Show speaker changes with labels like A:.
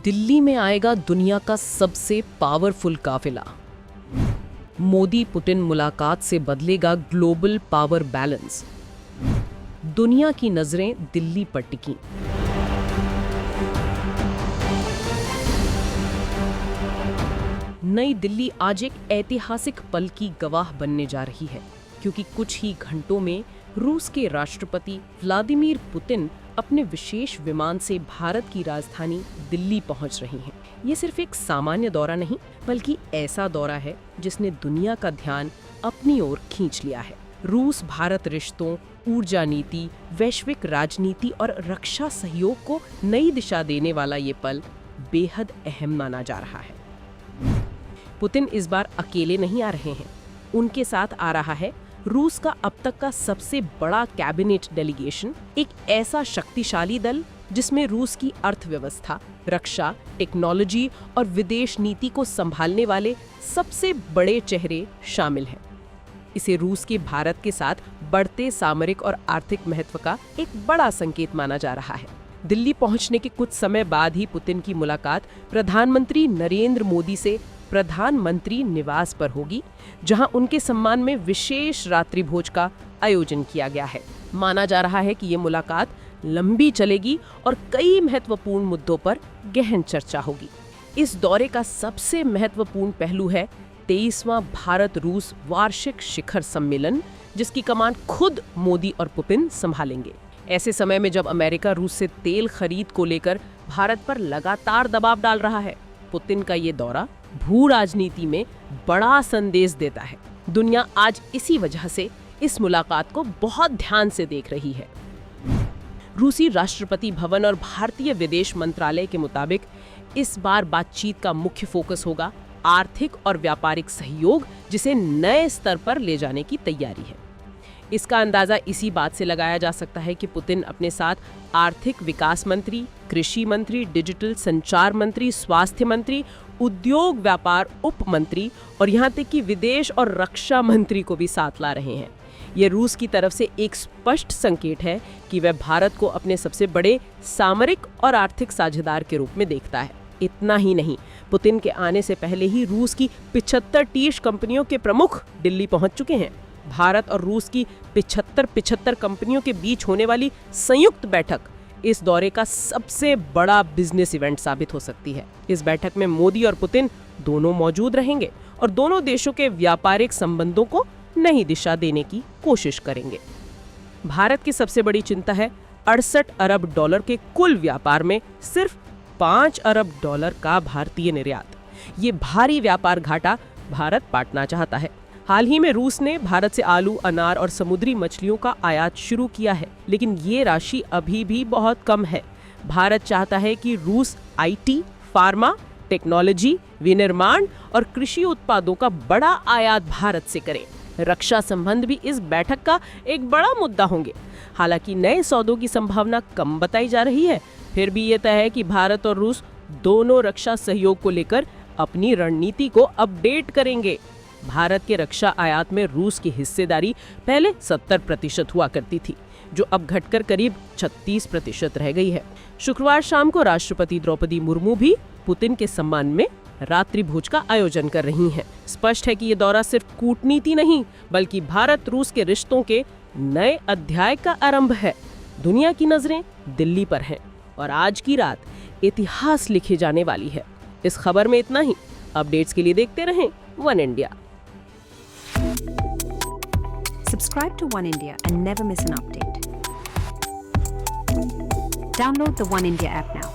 A: दिल्ली में आएगा दुनिया का सबसे पावरफुल काफिला। मोदी पुतिन मुलाकात से बदलेगा ग्लोबल पावर बैलेंस। दुनिया की नजरें दिल्ली पर टिकी। नई दिल्ली आज एक ऐतिहासिक पल की गवाह बनने जा रही है, क्योंकि कुछ ही घंटों में रूस के राष्ट्रपति व्लादिमीर पुतिन अपने विशेष विमान से भारत की राजधानी दिल्ली पहुंच रही हैं। ये सिर्फ एक सामान्य दौरा नहीं, बल्कि ऐसा दौरा है जिसने दुनिया का ध्यान अपनी ओर खींच लिया है। रूस भारत रिश्तों, ऊर्जा नीति, वैश्विक राजनीति और रक्षा सहयोग को नई दिशा देने वाला ये पल बेहद अहम माना जा रहा है। पुतिन इस बार अकेले नहीं आ रहे हैं, उनके साथ आ रहा है रूस का अब तक का सबसे बड़ा कैबिनेट डेलीगेशन, एक ऐसा शक्तिशाली दल जिसमें रूस की अर्थव्यवस्था, रक्षा, टेक्नोलॉजी और विदेश नीति को संभालने वाले सबसे बड़े चेहरे शामिल हैं। इसे रूस के भारत के साथ बढ़ते सामरिक और आर्थिक महत्व का एक बड़ा संकेत माना जा रहा है। दिल्ली पहुंचने के कुछ समय बाद ही पुतिन की मुलाकात प्रधानमंत्री नरेंद्र मोदी से प्रधानमंत्री निवास पर होगी, जहां उनके सम्मान में विशेष रात्रि भोज का आयोजन किया गया है। माना जा रहा है कि ये मुलाकात लंबी चलेगी और कई महत्वपूर्ण मुद्दों पर गहन चर्चा होगी। इस दौरे का सबसे महत्वपूर्ण पहलू है 23वां भारत रूस वार्षिक शिखर सम्मेलन, जिसकी कमान खुद मोदी और पुतिन संभालेंगे। ऐसे समय में जब अमेरिका रूस से तेल खरीद को लेकर भारत पर लगातार दबाव डाल रहा है, पुतिन का ये दौरा भू राजनीति में बड़ा संदेश देता है। दुनिया आज इसी वजह से इस मुलाकात को बहुत ध्यान से देख रही है। रूसी राष्ट्रपति भवन और भारतीय विदेश मंत्रालय के मुताबिक इस बार बातचीत का मुख्य फोकस होगा आर्थिक और व्यापारिक सहयोग, जिसे नए स्तर पर ले जाने की तैयारी है। इसका अंदाजा इसी बात से लगाया जा सकता है कि पुतिन अपने साथ आर्थिक विकास मंत्री, कृषि मंत्री, डिजिटल संचार मंत्री, स्वास्थ्य मंत्री, उद्योग व्यापार उप मंत्री और यहाँ तक कि विदेश और रक्षा मंत्री को भी साथ ला रहे हैं। ये रूस की तरफ से एक स्पष्ट संकेत है कि वह भारत को अपने सबसे बड़े सामरिक और आर्थिक साझेदार के रूप में देखता है। इतना ही नहीं, पुतिन के आने से पहले ही रूस की 75 टीश कंपनियों के प्रमुख दिल्ली पहुंच चुके हैं। भारत और रूस की 75 कंपनियों के बीच होने वाली संयुक्त बैठक इस दौरे का सबसे बड़ा बिजनेस इवेंट साबित हो सकती है। इस बैठक में मोदी और पुतिन दोनों मौजूद रहेंगे और दोनों देशों के व्यापारिक संबंधों को नई दिशा देने की कोशिश करेंगे। भारत की सबसे बड़ी चिंता है 68 अरब डॉलर के कुल व्यापार में सिर्फ 5 अरब डॉलर का भारतीय निर्यात। ये भारी व्यापार घाटा भारत पाटना चाहता है। हाल ही में रूस ने भारत से आलू, अनार और समुद्री मछलियों का आयात शुरू किया है, लेकिन ये राशि अभी भी बहुत कम है। भारत चाहता है कि रूस आईटी, फार्मा, टेक्नोलॉजी, विनिर्माण और कृषि उत्पादों का बड़ा आयात भारत से करे। रक्षा संबंध भी इस बैठक का एक बड़ा मुद्दा होंगे। हालांकि नए सौदों की संभावना कम बताई जा रही है, फिर भी ये तय है कि भारत और रूस दोनों रक्षा सहयोग को लेकर अपनी रणनीति को अपडेट करेंगे। भारत के रक्षा आयात में रूस की हिस्सेदारी पहले 70% हुआ करती थी, जो अब घटकर करीब 36% रह गई है। शुक्रवार शाम को राष्ट्रपति द्रौपदी मुर्मू भी पुतिन के सम्मान में रात्रि भोज का आयोजन कर रही हैं। स्पष्ट है कि ये दौरा सिर्फ कूटनीति नहीं, बल्कि भारत रूस के रिश्तों के नए अध्याय का आरंभ है। दुनिया की नजरें दिल्ली पर हैं और आज की रात इतिहास लिखे जाने वाली है। इस खबर में इतना ही। अपडेट्स के लिए देखते रहें one India.
B: Subscribe to One India and never miss an update. Download the One India app now.